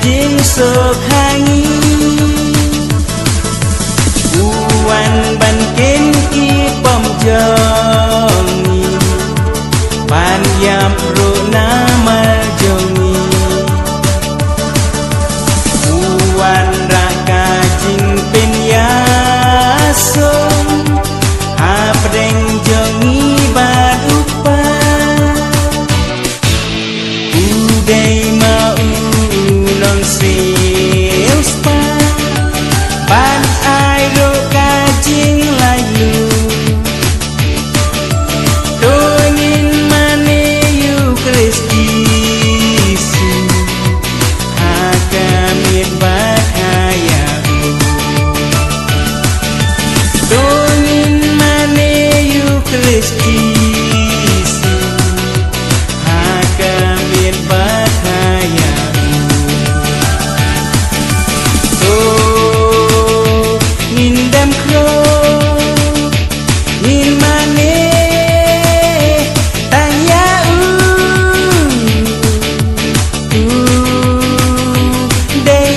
jing sok hangi uan ban ken ki pom jongi pan yam ro nama jongi uan raka jing pen yaso hapreng jongi barupa udai mau long siuspa pan ai ro ka jing layu tonin mane yu kristi su hakamit bahaya tonin mane yu kristi su hakamit bahaya Indam kro in mane tanya dei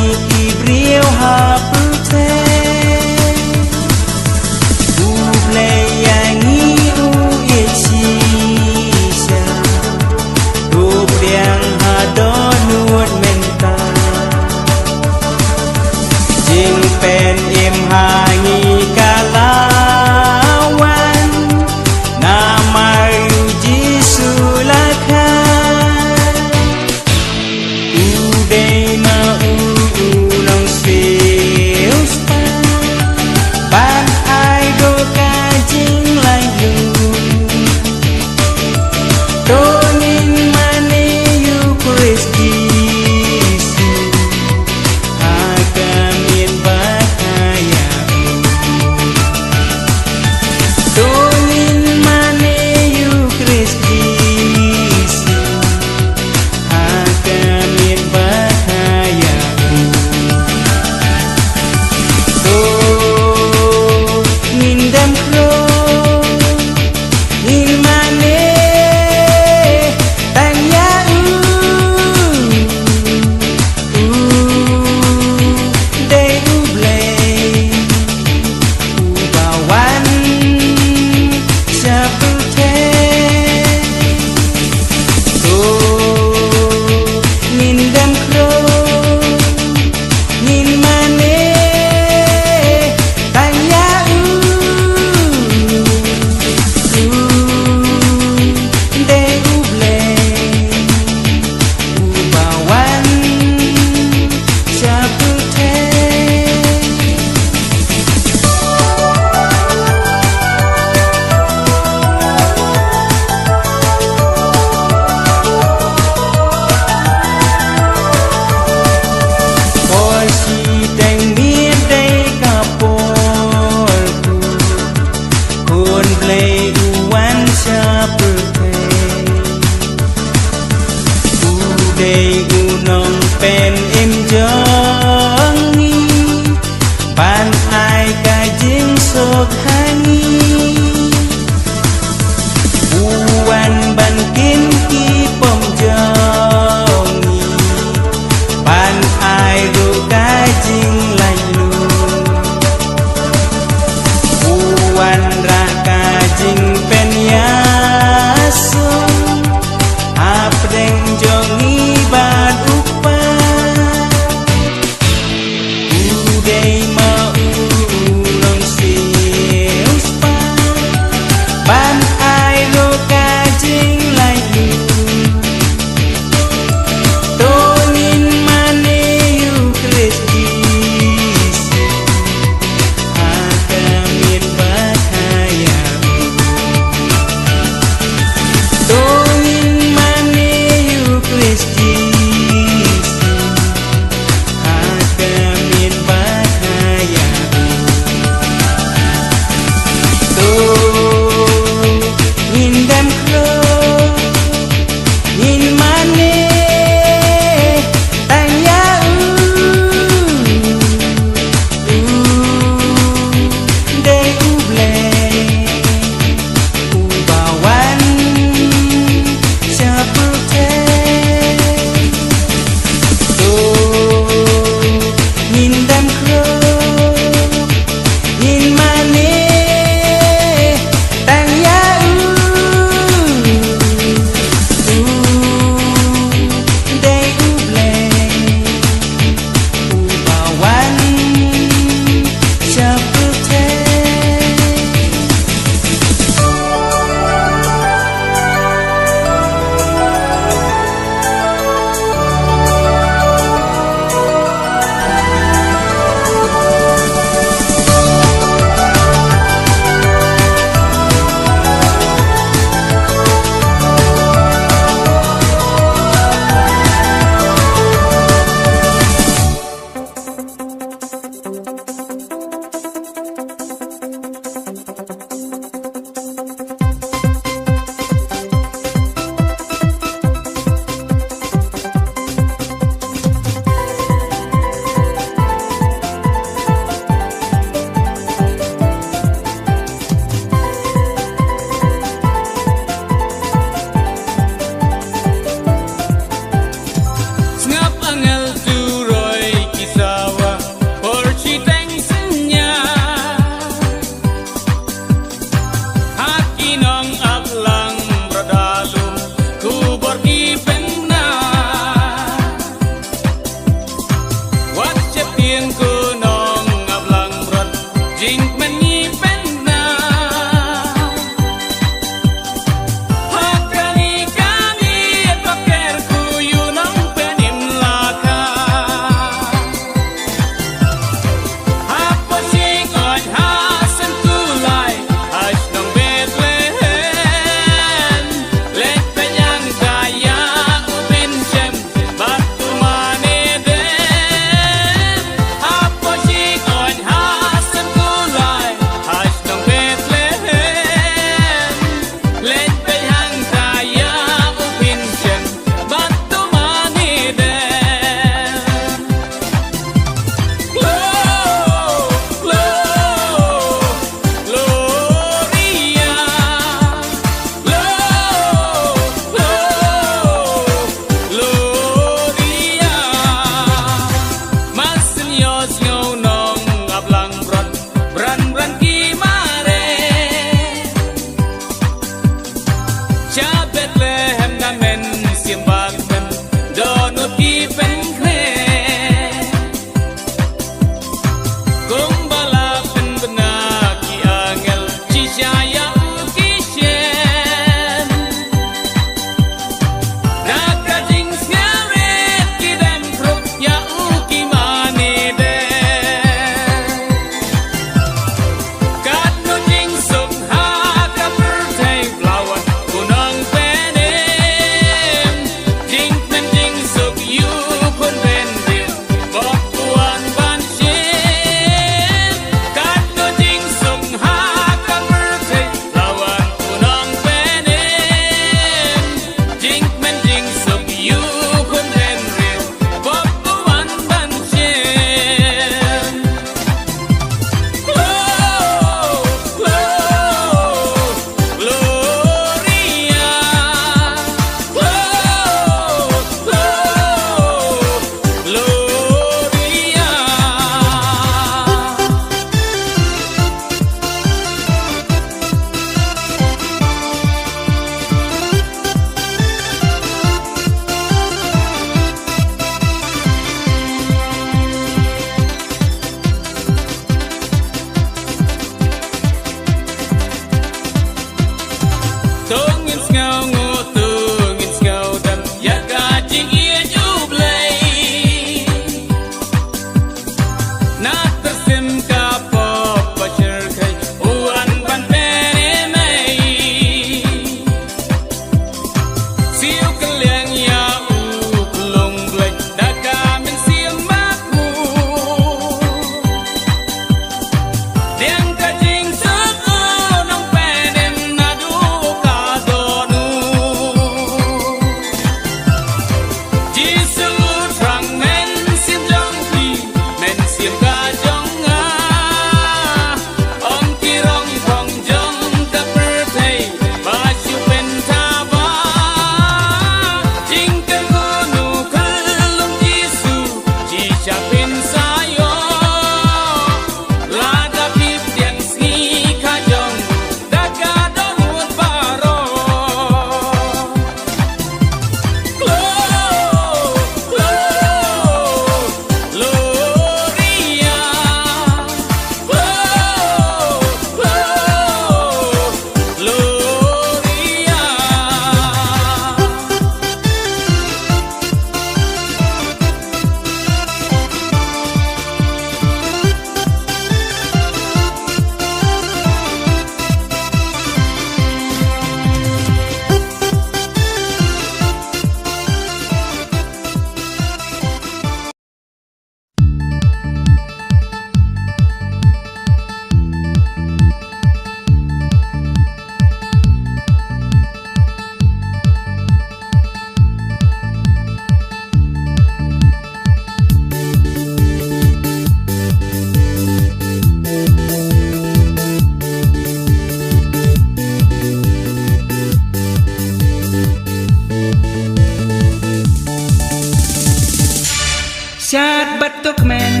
Syat batuk men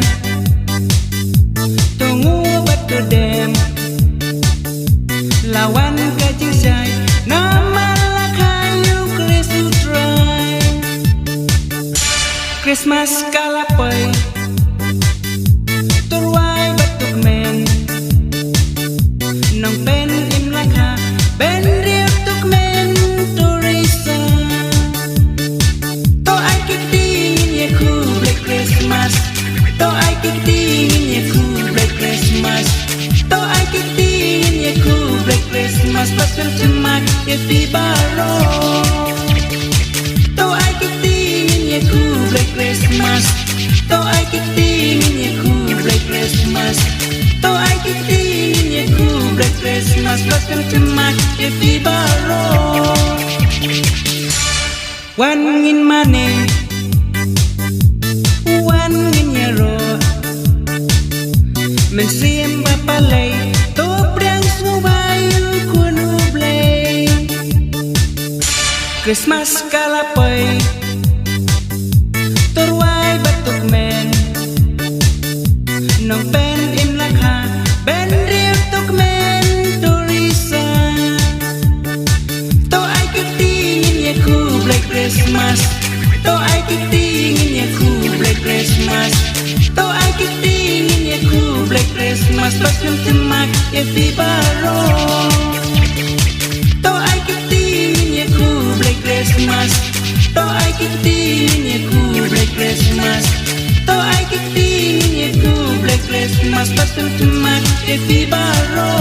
Tunggu batu dem Lawan kajing syai Nama lakayu kresu try Christmas kalapai Turwai batuk men Nong pen im laka Ben riu tuk men Turisa To ai kitingin ye ku Black Christmas To ai kitingin ye ku Black Christmas To ai kitingin ye ku Black Christmas Pasal cemak ye fi baro To ai kitingin ye ku Black Christmas To ai kitingin ye ku Black Christmas To ai kitingin ye ku Black Christmas Pasal cemak ye fi baro Wan ngin mane Wan ngin yaro Men siem bapalay To priang subayu kunu blay Christmas kalapay Turway batuk men Nong pen im lakha Ben riu tuk men Turisa To ai kitingin ye ku Black Christmas To ai kitingin ye ku Black Christmas To ai kitingin ye ku Black Christmas Pas nang cemak ye fi baro To ai kitingin ye ku Black Christmas To ai kitingin ye ku Black Christmas To ai kitingin ye ku Black Christmas Pas nang cemak ye fi baro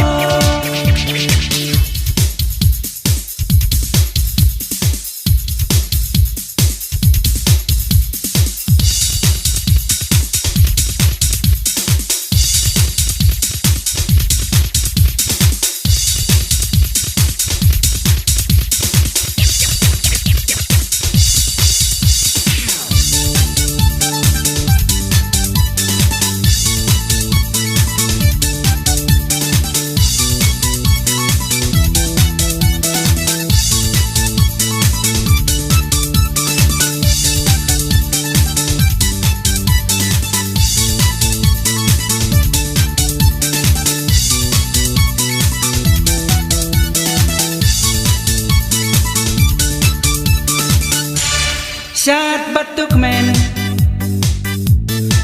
Syat batuk men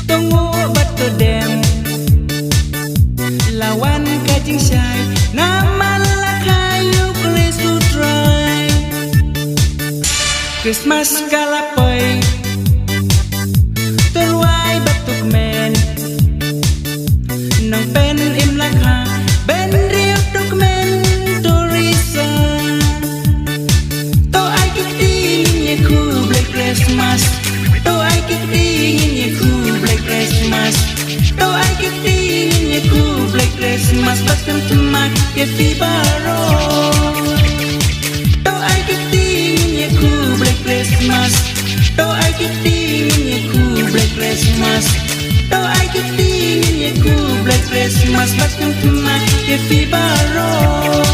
Tunggu batu dem Lawan kajing syai Nama lakayu kresu try Christmas kalapay Turway batuk men Nong pen im lakha Ben riu tuk men Turisa To ai kitingin ye ku Black Christmas To ai kitingin ye ku Black Christmas To ai kitingin ye ku Black Christmas Pas nang cemak ye fi baro To ai kitingin ye ku Black Christmas To ai kitingin ye ku Black Christmas To ai kitingin ye ku Black Christmas Pas nang cemak ye fi baro